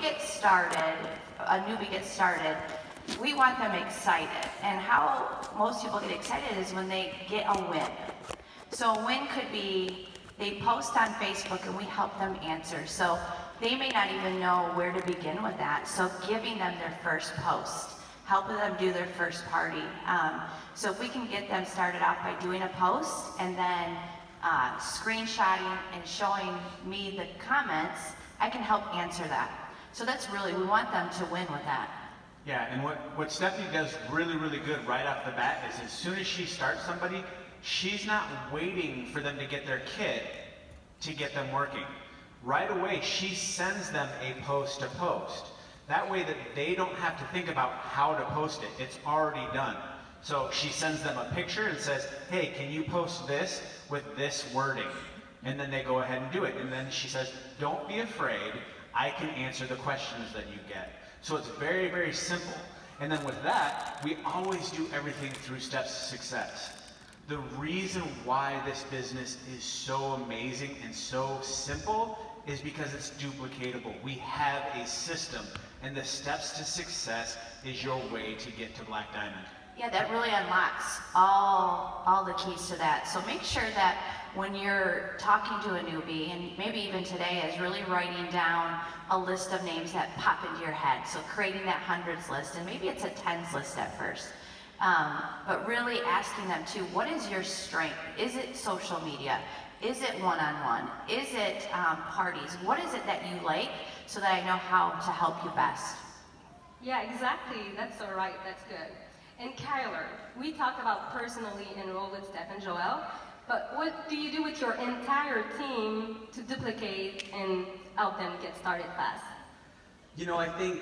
get started, a newbie gets started, we want them excited. And how most people get excited is when they get a win. So a win could be they post on Facebook and we help them answer. So they may not even know where to begin with that. So giving them their first post, helping them do their first party. So if we can get them started off by doing a post and then screenshotting and showing me the comments, I can help answer that. So that's really, we want them to win with that. Yeah, and what Stephanie does really, really good right off the bat is as soon as she starts somebody, she's not waiting for them to get their kit to get them working. Right away, she sends them a post to post. That way that they don't have to think about how to post it. It's already done. So she sends them a picture and says, hey, can you post this with this wording? And then they go ahead and do it. And then she says, don't be afraid. I can answer the questions that you get. So it's very, very simple. And then with that, we always do everything through steps to success. The reason why this business is so amazing and so simple is because it's duplicatable. We have a system, and the steps to success is your way to get to Black Diamond. Yeah, that really unlocks all the keys to that. So make sure that when you're talking to a newbie, and maybe even today, is really writing down a list of names that pop into your head. So creating that hundreds list, and maybe it's a tens list at first. But really asking them too, what is your strength? Is it social media? Is it one-on-one? Is it parties? What is it that you like so that I know how to help you best? Yeah, exactly. That's all right. That's good. And Kyler, we talked about personally enroll with Steph and Joel, but what do you do with your entire team to duplicate and help them get started fast? You know, I think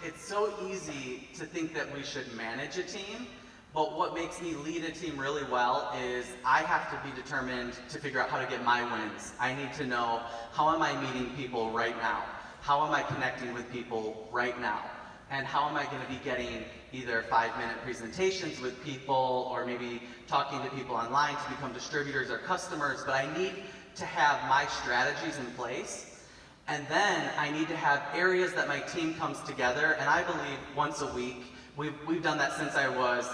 it's so easy to think that we should manage a team, but what makes me lead a team really well is I have to be determined to figure out how to get my wins. I need to know, how am I meeting people right now? How am I connecting with people right now? And how am I going to be getting either 5-minute presentations with people or maybe talking to people online to become distributors or customers, but I need to have my strategies in place. And then I need to have areas that my team comes together, and I believe once a week. We've done that since I was,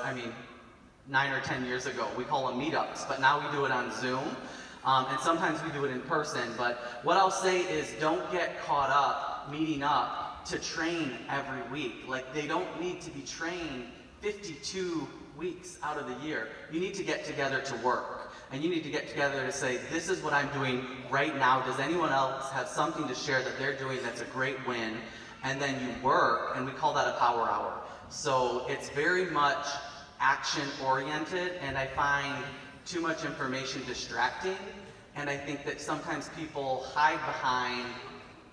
9 or 10 years ago. We call them meetups, but now we do it on Zoom. And sometimes we do it in person. But what I'll say is don't get caught up meeting up to train every week. Like, they don't need to be trained 52 weeks out of the year. You need to get together to work. And you need to get together to say, this is what I'm doing right now. Does anyone else have something to share that they're doing that's a great win? And then you work, and we call that a power hour. So it's very much action-oriented, and I find too much information distracting. And I think that sometimes people hide behind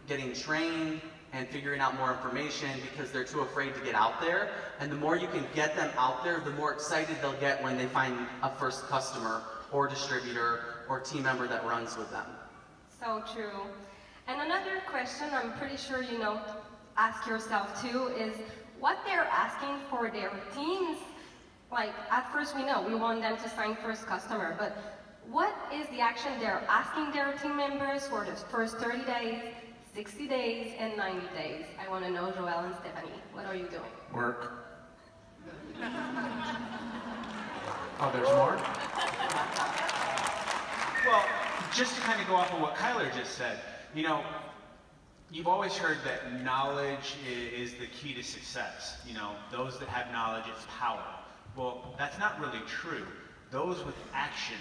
getting trained and figuring out more information because they're too afraid to get out there. And the more you can get them out there, the more excited they'll get when they find a first customer or distributor or team member that runs with them. So true. And another question I'm pretty sure you know, ask yourself too, is what they're asking for their teams. Like, at first we know we want them to sign first customer, but what is the action they're asking their team members for the first 30 days, 60 days, and 90 days? I want to know, Joel and Stephanie, what are you doing? Work. Oh, there's more? Well, just to kind of go off of what Kyler just said, you know, you've always heard that knowledge is the key to success. You know, those that have knowledge, it's power. Well, that's not really true. Those with action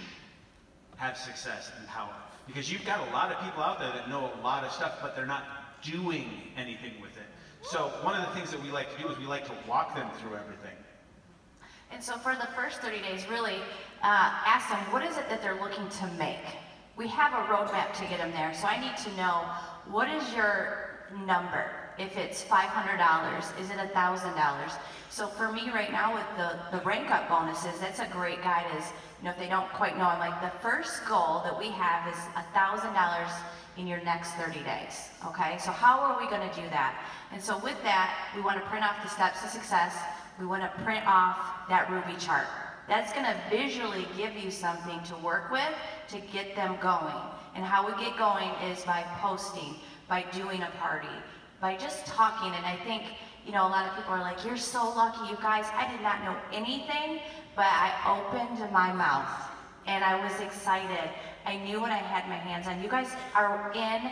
have success and power. Because you've got a lot of people out there that know a lot of stuff, but they're not doing anything with it. So one of the things that we like to do is we like to walk them through everything. And so for the first 30 days, really ask them, what is it that they're looking to make? We have a roadmap to get them there, so I need to know, what is your number? If it's $500, is it $1,000? So for me right now with the rank up bonuses, that's a great guide. Is, you know, if they don't quite know, I'm like, the first goal that we have is $1,000 in your next 30 days, okay? So how are we gonna do that? And so with that, we wanna print off the steps to success. We wanna print off that Ruby chart. That's gonna visually give you something to work with to get them going. And how we get going is by posting, by doing a party, by just talking. And I think, you know, a lot of people are like, you're so lucky, you guys. I did not know anything, but I opened my mouth and I was excited. I knew what I had my hands on. You guys are in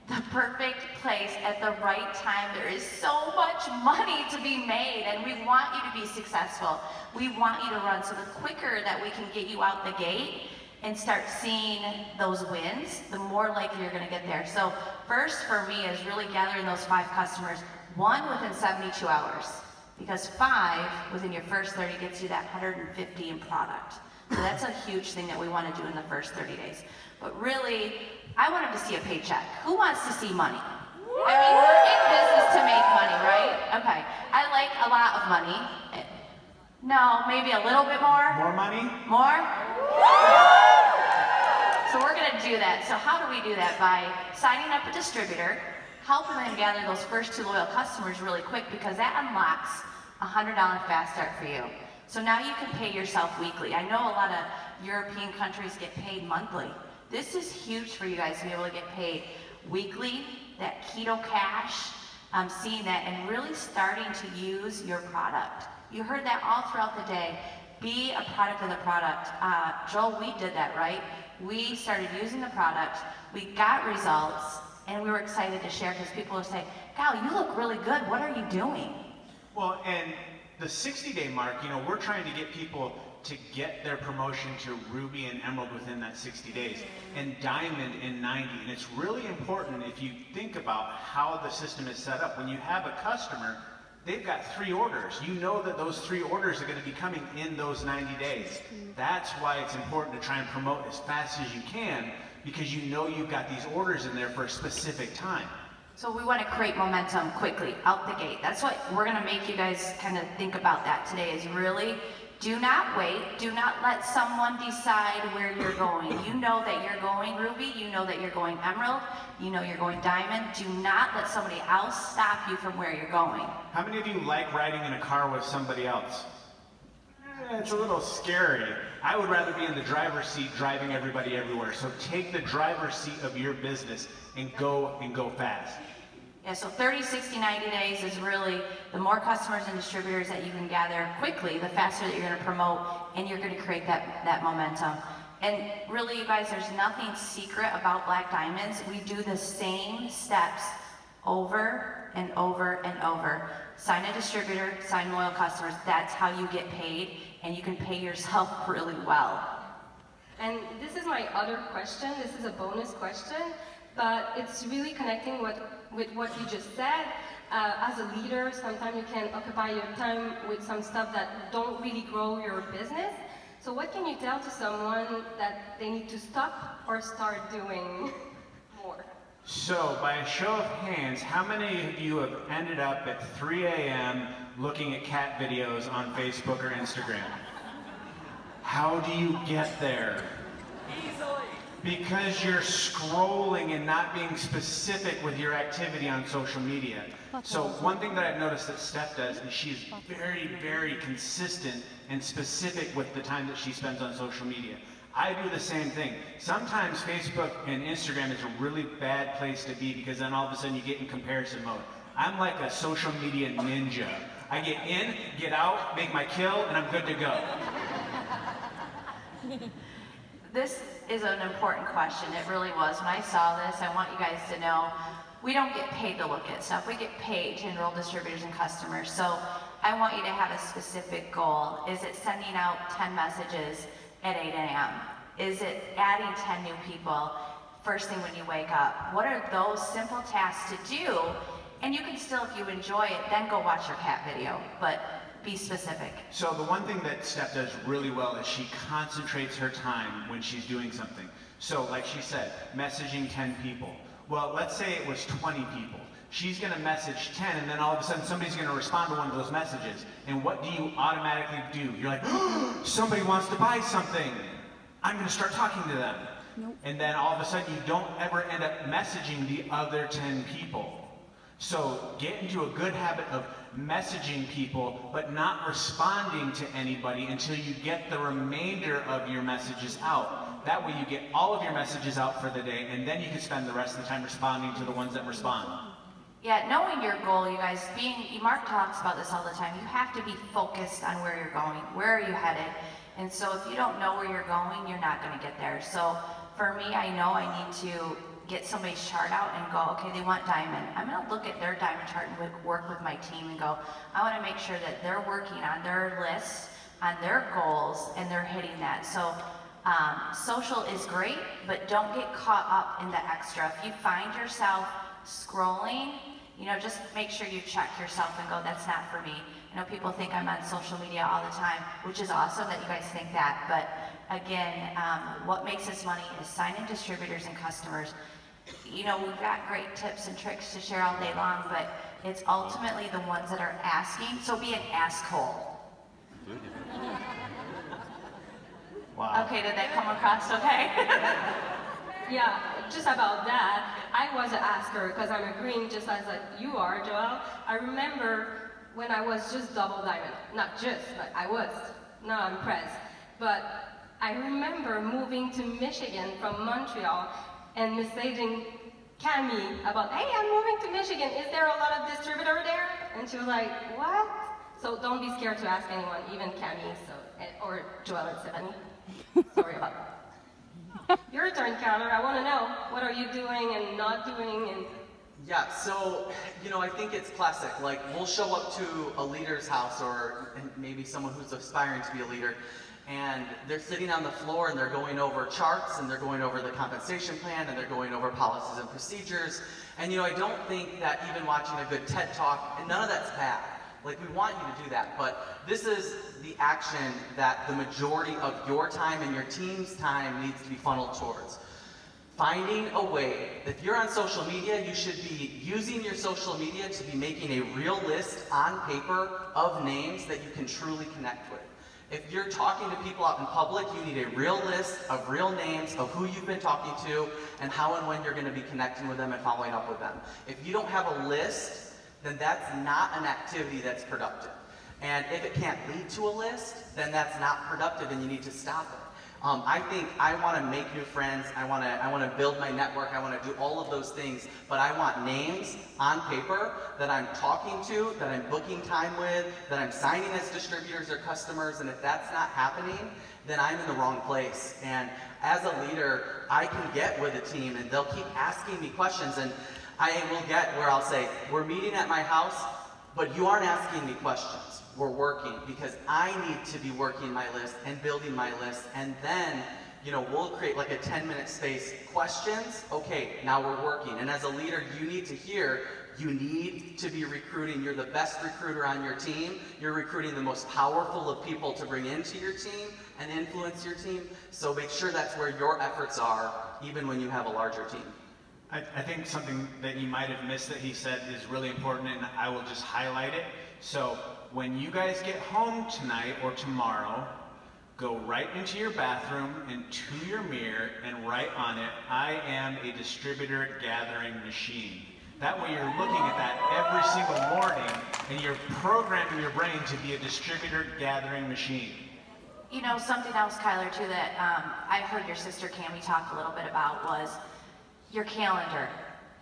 the perfect place at the right time. There is so much money to be made, and we want you to be successful. We want you to run. So the quicker that we can get you out the gate and start seeing those wins, the more likely you're gonna get there. So first for me is really gathering those 5 customers, 1 within 72 hours, because 5 within your first 30 gets you that 150 in product. So that's a huge thing that we want to do in the first 30 days. But really, I want them to see a paycheck. Who wants to see money? I mean, we're in business to make money, right? Okay. I like a lot of money. No, maybe a little bit more. More money? More? So we're going to do that. So how do we do that? By signing up a distributor, helping them gather those first 2 loyal customers really quick, because that unlocks a $100 fast start for you. So now you can pay yourself weekly. I know a lot of European countries get paid monthly. This is huge for you guys to be able to get paid weekly, that keto cash, seeing that and really starting to use your product. You heard that all throughout the day. Be a product of the product. Joel, we did that, right? We started using the product, we got results, and we were excited to share because people would say, Gal, you look really good, what are you doing? Well, and the 60-day mark, you know, we're trying to get people to get their promotion to Ruby and Emerald within that 60 days, and Diamond in 90. And it's really important if you think about how the system is set up. When you have a customer, they've got 3 orders. You know that those 3 orders are going to be coming in those 90 days. That's why it's important to try and promote as fast as you can, because you know you've got these orders in there for a specific time. So we want to create momentum quickly, out the gate. That's what we're going to make you guys kind of think about that today, is really do not wait. Do not let someone decide where you're going. You know that you're going Ruby. You know that you're going Emerald. You know you're going Diamond. Do not let somebody else stop you from where you're going. How many of you like riding in a car with somebody else? It's a little scary. I would rather be in the driver's seat driving everybody everywhere. So take the driver's seat of your business and go fast. Yeah, so 30, 60, 90 days is really the more customers and distributors that you can gather quickly, the faster that you're going to promote, and you're going to create that momentum. And really, you guys, there's nothing secret about Black Diamonds. We do the same steps over and over and over. Sign a distributor, sign loyal customers. That's how you get paid, and you can pay yourself really well. And this is my other question. This is a bonus question, but it's really connecting with what you just said. As a leader, sometimes you can occupy your time with some stuff that don't really grow your business. So what can you tell to someone that they need to stop or start doing more? So, by a show of hands, how many of you have ended up at 3 a.m. looking at cat videos on Facebook or Instagram? How do you get there? Easily. Because you're scrolling and not being specific with your activity on social media. So one thing that I've noticed that Steph does is she's very, very consistent and specific with the time that she spends on social media. I do the same thing. Sometimes Facebook and Instagram is a really bad place to be, because then all of a sudden you get in comparison mode. I'm like a social media ninja. I get in, get out, make my kill, and I'm good to go. This is an important question. It really was. When I saw this, I want you guys to know we don't get paid to look at stuff. We get paid to enroll distributors and customers. So I want you to have a specific goal. Is it sending out 10 messages at 8 a.m.? Is it adding 10 new people first thing when you wake up? What are those simple tasks to do? And you can still, if you enjoy it, then go watch your cat video. But be specific. So the one thing that Steph does really well is she concentrates her time when she's doing something. So like she said, messaging 10 people. Well, let's say it was 20 people. She's going to message 10, and then all of a sudden somebody's going to respond to one of those messages. And what do you automatically do? You're like, oh, somebody wants to buy something. I'm going to start talking to them. Nope. And then all of a sudden you don't ever end up messaging the other 10 people. So get into a good habit of messaging people, but not responding to anybody until you get the remainder of your messages out. That way you get all of your messages out for the day, and then you can spend the rest of the time responding to the ones that respond. Yeah, knowing your goal, you guys, Mark talks about this all the time, you have to be focused on where you're going. Where are you headed? And so if you don't know where you're going, you're not going to get there. So for me, I know I need to get somebody's chart out and go, okay, they want diamond. I'm going to look at their diamond chart and work with my team and go, I want to make sure that they're working on their lists, on their goals, and they're hitting that. So social is great, but don't get caught up in the extra. If you find yourself scrolling, you know, just make sure you check yourself and go, that's not for me. I know people think I'm on social media all the time, which is awesome that you guys think that, but again, what makes us money is signing distributors and customers. You know, we've got great tips and tricks to share all day long, but it's ultimately the ones that are asking, so be an asshole. Wow. Okay, did that come across okay? Yeah, just about that, I was an asker because I'm agreeing just as you are, Joel. I remember when I was just double diamond, not just, but I was. Now I'm press. But I remember moving to Michigan from Montreal and messaging Cami about, hey, I'm moving to Michigan. Is there a lot of distributor there? And she was like, what? So don't be scared to ask anyone, even Cami, or Joel and Stephanie. Sorry about that. Your turn, Connor. I want to know, what are you doing and not doing? And Yeah, so, you know, I think it's classic. Like, we'll show up to a leader's house or maybe someone who's aspiring to be a leader, and they're sitting on the floor and they're going over charts and they're going over the compensation plan and they're going over policies and procedures. And, you know, I don't think that even watching a good TED Talk, and none of that's bad. Like, we want you to do that, but this is the action that the majority of your time and your team's time needs to be funneled towards. Finding a way, if you're on social media, you should be using your social media to be making a real list on paper of names that you can truly connect with. If you're talking to people out in public, you need a real list of real names of who you've been talking to and how and when you're going to be connecting with them and following up with them. If you don't have a list, then that's not an activity that's productive. And if it can't lead to a list, then that's not productive and you need to stop it. I think I want to make new friends, I want to build my network, I want to do all of those things, but I want names on paper that I'm talking to, that I'm booking time with, that I'm signing as distributors or customers, and if that's not happening, then I'm in the wrong place. And as a leader, I can get with a team and they'll keep asking me questions, and I will get where I'll say, we're meeting at my house, but you aren't asking me questions. We're working because I need to be working my list and building my list, and then, you know, we'll create like a 10-minute space. Questions? Okay, now we're working. And as a leader, you need to hear, you need to be recruiting. You're the best recruiter on your team. You're recruiting the most powerful of people to bring into your team and influence your team. So make sure that's where your efforts are, even when you have a larger team. I think something that you might have missed that he said is really important, and I will just highlight it. So when you guys get home tonight or tomorrow, go right into your bathroom and to your mirror and write on it, I am a distributor gathering machine. That way you're looking at that every single morning and you're programming your brain to be a distributor gathering machine. You know, something else, Kyler, too, that I heard your sister Cami talk a little bit about was your calendar.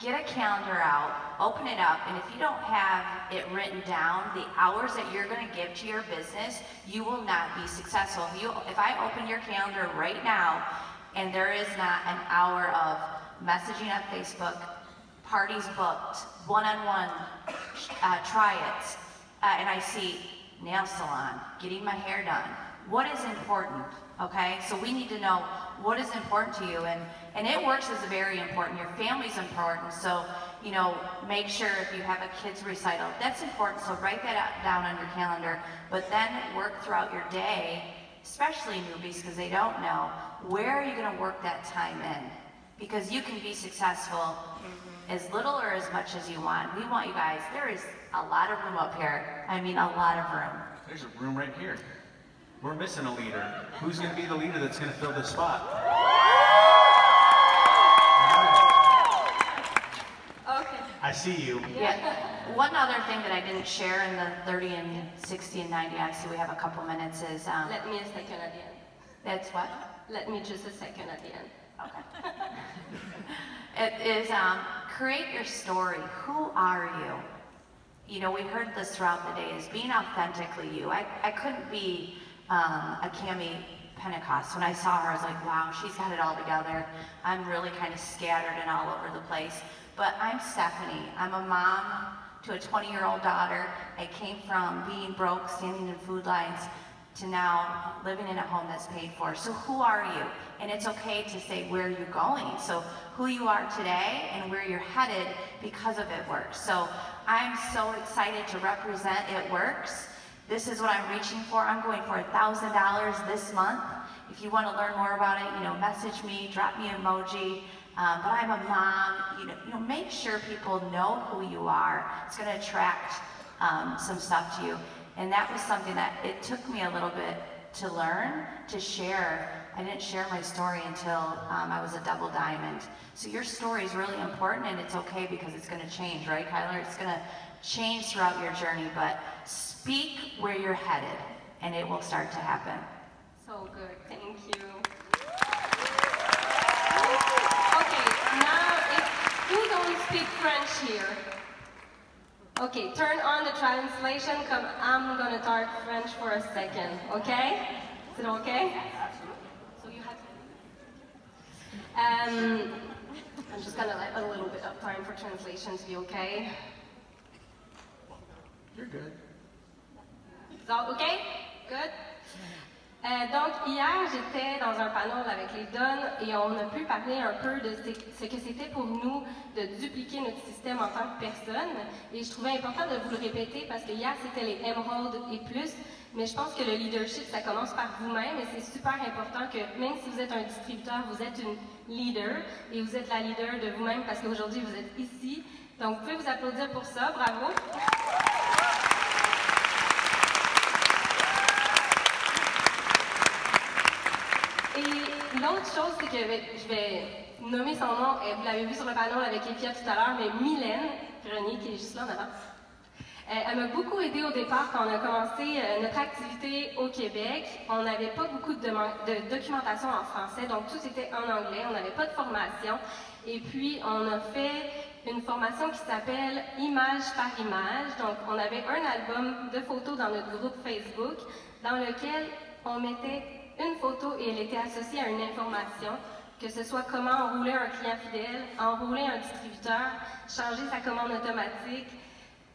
Get a calendar out, open it up, and if you don't have it written down, the hours that you're going to give to your business, you will not be successful. If I open your calendar right now, and there is not an hour of messaging on Facebook, parties booked, one-on-one try-its, and I see nail salon, getting my hair done, what is important, okay? So we need to know what is important to you, and it works is very important. Your family's important, so, you know, make sure if you have a kids recital, that's important, so write that down on your calendar, but then work throughout your day, especially newbies, because they don't know, where are you gonna work that time in? Because you can be successful as little or as much as you want. We want you guys, there is a lot of room up here. I mean, a lot of room. There's a room right here. We're missing a leader. Who's going to be the leader that's going to fill this spot? okay. I see you. Yeah. One other thing that I didn't share in the 30 and 60 and 90, I see we have a couple minutes, is... Let me a second at the end. That's what? Let me just a second at the end. Okay. It is create your story. Who are you? You know, we heard this throughout the day, is being authentically you. I couldn't be a Cami Pentecost. When I saw her, I was like, wow, she's got it all together. I'm really kind of scattered and all over the place. But I'm Stephanie. I'm a mom to a 20-year-old daughter. I came from being broke, standing in food lines, to now living in a home that's paid for. So who are you? And it's okay to say where you're going. So who you are today and where you're headed because of It Works. So I'm so excited to represent It Works. This is what I'm reaching for. I'm going for $1,000 this month. If you want to learn more about it, you know, message me, drop me an emoji. But I'm a mom. You know, make sure people know who you are. It's going to attract some stuff to you. And that was something that it took me a little bit to learn, to share. I didn't share my story until I was a double diamond. So your story is really important, and it's okay because it's going to change, right, Kyler? It's going to change throughout your journey, but speak where you're headed, and it will start to happen. So good, thank you. Okay, now who don't speak French here? Okay, turn on the translation. Come, I'm gonna talk French for a second, okay? Is it okay? So you have to... I'm just gonna let a little bit of time for translation to be okay. You're good. Is that okay? Good? Donc, hier, j'étais dans un panel avec les Donnes et on a pu parler un peu de ce que c'était pour nous de dupliquer notre système en tant que personne. Et je trouvais important de vous le répéter parce que hier, c'était les Emerald et plus. Mais je pense que le leadership, ça commence par vous-même et c'est super important que même si vous êtes un distributeur, vous êtes une leader et vous êtes la leader de vous-même parce qu'aujourd'hui, vous êtes ici. Donc, vous pouvez vous applaudir pour ça. Bravo! Et l'autre chose, c'est que je vais nommer son nom, et vous l'avez vu sur le panneau avec Epia tout à l'heure, mais Mylène Grenier, qui est juste là en avant. Elle m'a beaucoup aidée au départ quand on a commencé notre activité au Québec. On n'avait pas beaucoup de documentation en français, donc tout était en anglais, on n'avait pas de formation. Et puis, on a fait une formation qui s'appelle Image par image. Donc, on avait un album de photos dans notre groupe Facebook, dans lequel on mettait une photo et elle était associée à une information, que ce soit comment enrouler un client fidèle, enrouler un distributeur, changer sa commande automatique.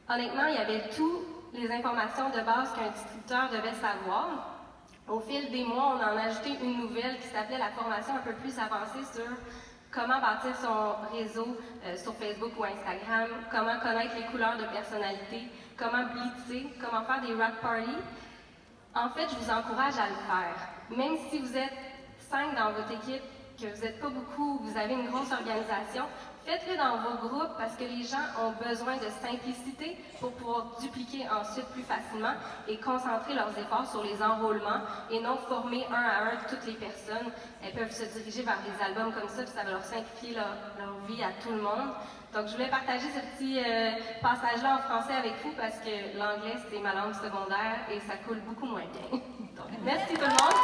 Honnêtement, il y avait toutes les informations de base qu'un distributeur devait savoir. Au fil des mois, on en a ajouté une nouvelle qui s'appelait la formation un peu plus avancée sur comment bâtir son réseau sur Facebook ou Instagram, comment connaître les couleurs de personnalité, comment blitzer, comment faire des rock parties. En fait, je vous encourage à le faire. Même si vous êtes 5 dans votre équipe, que vous n'êtes pas beaucoup, vous avez une grosse organisation, faites-le dans vos groupes parce que les gens ont besoin de simplicité pour pouvoir dupliquer ensuite plus facilement et concentrer leurs efforts sur les enrôlements et non former un à un toutes les personnes. Elles peuvent se diriger vers des albums comme ça, puis ça va leur simplifier leur vie à tout le monde. Donc, je voulais partager ce petit passage-là en français avec vous parce que l'anglais, c'est ma langue secondaire et ça coule beaucoup moins bien. Donc, merci tout le monde.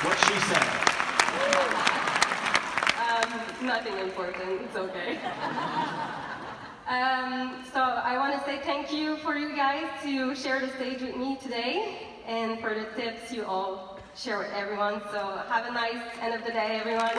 What she said. Nothing important, it's okay. So I want to say thank you for you guys to share the stage with me today and for the tips you all share with everyone. So have a nice end of the day, everyone.